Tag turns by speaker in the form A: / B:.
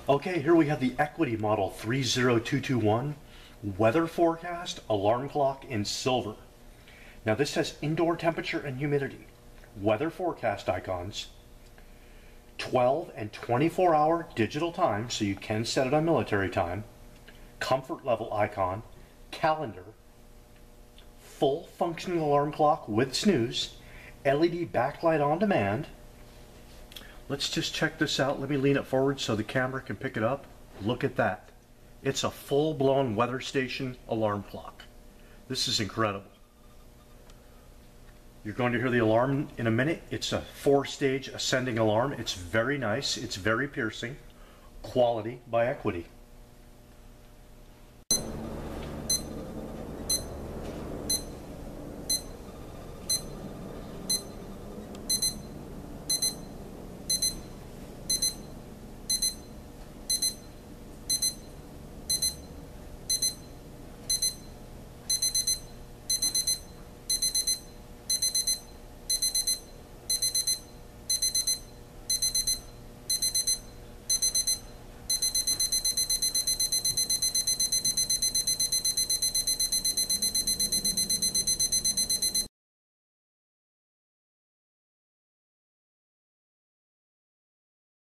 A: Okay, here we have the Equity Model 30221 weather forecast alarm clock in silver. Now this has indoor temperature and humidity, weather forecast icons, 12 and 24-hour digital time, so you can set it on military time, comfort level icon, calendar, full functioning alarm clock with snooze, LED backlight on demand. Let's just check this out. Let me lean it forward so the camera can pick it up. Look at that. It's a full-blown weather station alarm clock. This is incredible. You're going to hear the alarm in a minute. It's a 4-stage ascending alarm. It's very nice. It's very piercing. Quality by Equity.